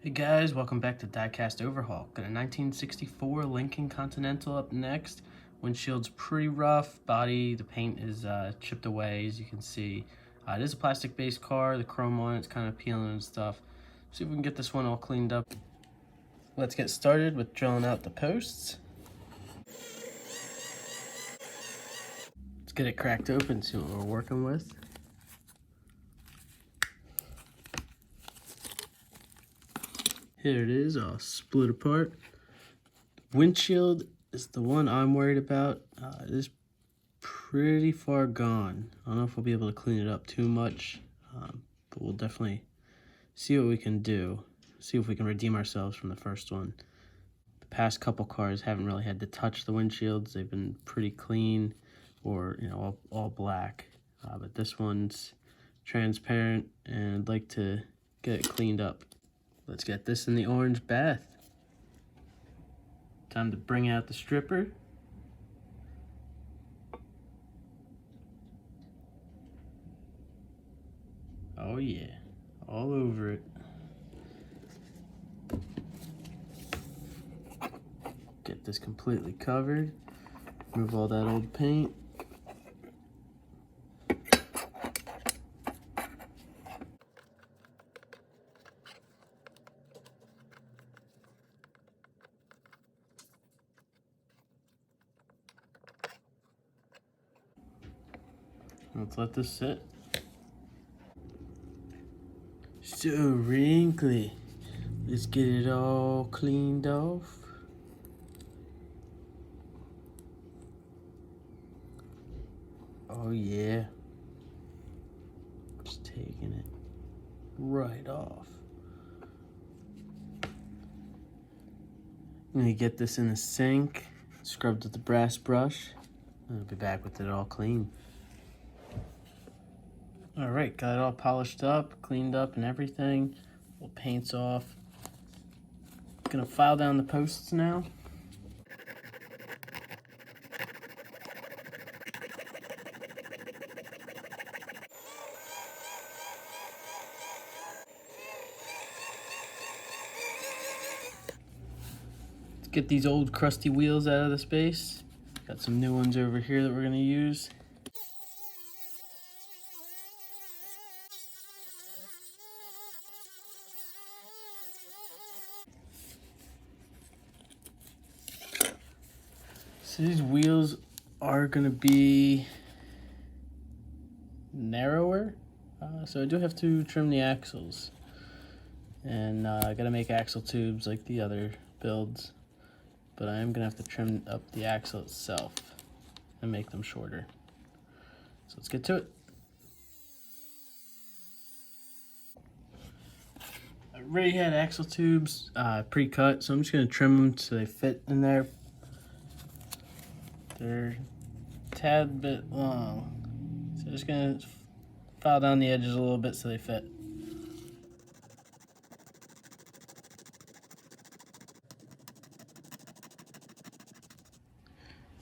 Hey guys, welcome back to Diecast Overhaul. Got a 1964 Lincoln Continental up next. Windshield's pretty rough. Body, the paint is chipped away, as you can see. It is a plastic-based car. The chrome on it's kind of peeling and stuff. See if we can get this one all cleaned up. Let's get started with drilling out the posts. Let's get it cracked open, see what we're working with. Here it is, all split apart. Windshield is the one I'm worried about. It is pretty far gone. I don't know if we'll be able to clean it up too much, but we'll definitely see what we can do. See if we can redeem ourselves from the first one. The past couple cars haven't really had to touch the windshields. They've been pretty clean or, all black. But this one's transparent and I'd like to get it cleaned up. Let's get this in the orange bath. Time to bring out the stripper. Oh yeah, all over it. Get this completely covered. Remove all that old paint. Let's let this sit. So wrinkly. Let's get it all cleaned off. Oh yeah. Just taking it right off. I'm gonna get this in the sink, scrubbed with the brass brush. I'll be back with it all clean. All right, got it all polished up, cleaned up and everything. All paint's off. Gonna file down the posts now. Let's get these old crusty wheels out of the space. Got some new ones over here that we're gonna use. So these wheels are gonna be narrower, so I do have to trim the axles, and I gotta make axle tubes like the other builds, but I am gonna have to trim up the axle itself and make them shorter. So let's get to it. I already had axle tubes pre-cut, so I'm just gonna trim them so they fit in there. They're a tad bit long, so just gonna file down the edges a little bit so they fit.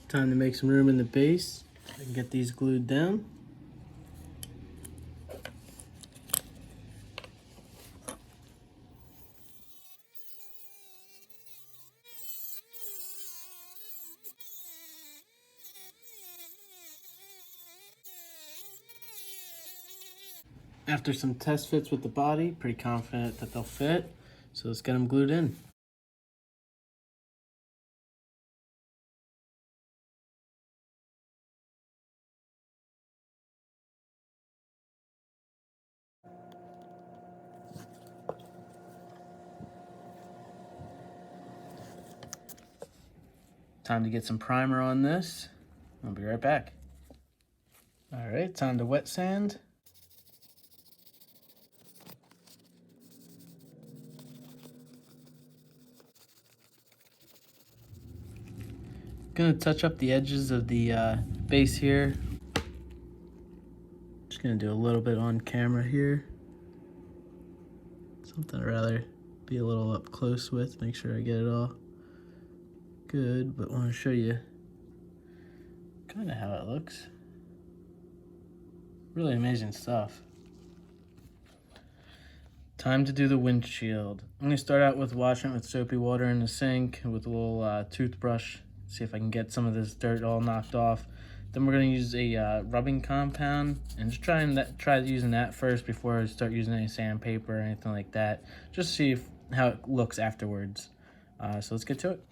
Time to make some room in the base. I can get these glued down. After some test fits with the body, pretty confident that they'll fit. So let's get them glued in. Time to get some primer on this. I'll be right back. All right, time to wet sand. Gonna touch up the edges of the base here. Just gonna do a little bit on camera here. Something I'd rather be a little up close with, make sure I get it all good, but want to show you kind of how it looks. Really amazing stuff. Time to do the windshield. I'm gonna start out with washing it with soapy water in the sink with a little toothbrush. See if I can get some of this dirt all knocked off. Then we're gonna use a rubbing compound and just try using that first before I start using any sandpaper or anything like that. Just see how it looks afterwards. So let's get to it.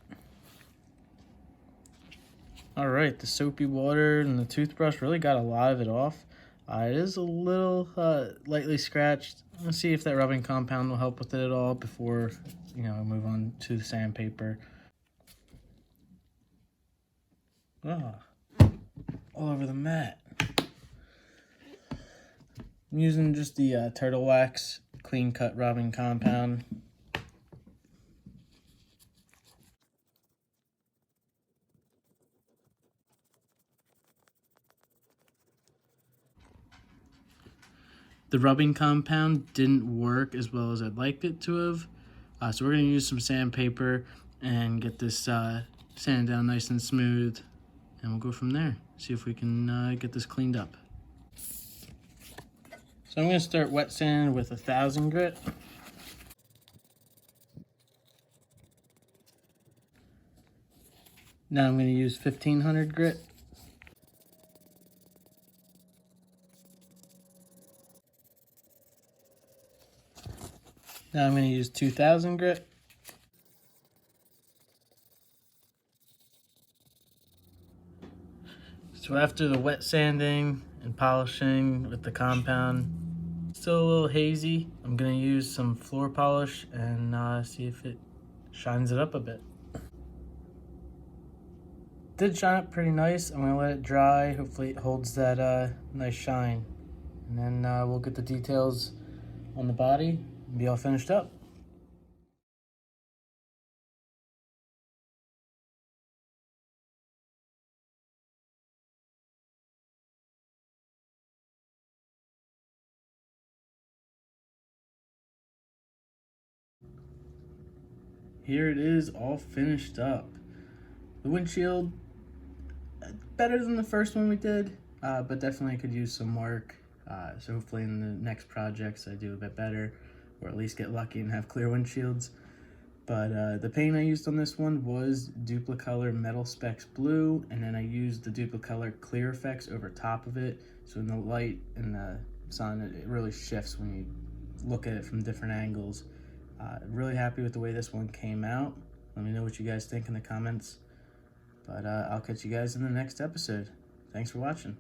All right, the soapy water and the toothbrush really got a lot of it off. It is a little lightly scratched. Let's see if that rubbing compound will help with it at all before, move on to the sandpaper. Ah, all over the mat. I'm using just the Turtle Wax clean cut rubbing compound. The rubbing compound didn't work as well as I'd liked it to have. So we're going to use some sandpaper and get this sanded down nice and smooth. And we'll go from there. See if we can get this cleaned up. So I'm going to start wet sand with 1000 grit. Now I'm going to use 1500 grit. Now I'm going to use 2000 grit. So after the wet sanding and polishing with the compound, still a little hazy, I'm going to use some floor polish and see if it shines it up a bit. Did shine up pretty nice. I'm going to let it dry. Hopefully it holds that nice shine. And then we'll get the details on the body and be all finished up. Here it is all finished up. The windshield, better than the first one we did, but definitely could use some work. So hopefully in the next projects I do a bit better, or at least get lucky and have clear windshields. But the paint I used on this one was Duplicolor Metal Specs Blue, and then I used the Duplicolor Clear Effects over top of it. So in the light and the sun, it really shifts when you look at it from different angles. Really happy with the way this one came out. Let me know what you guys think in the comments. But I'll catch you guys in the next episode. Thanks for watching.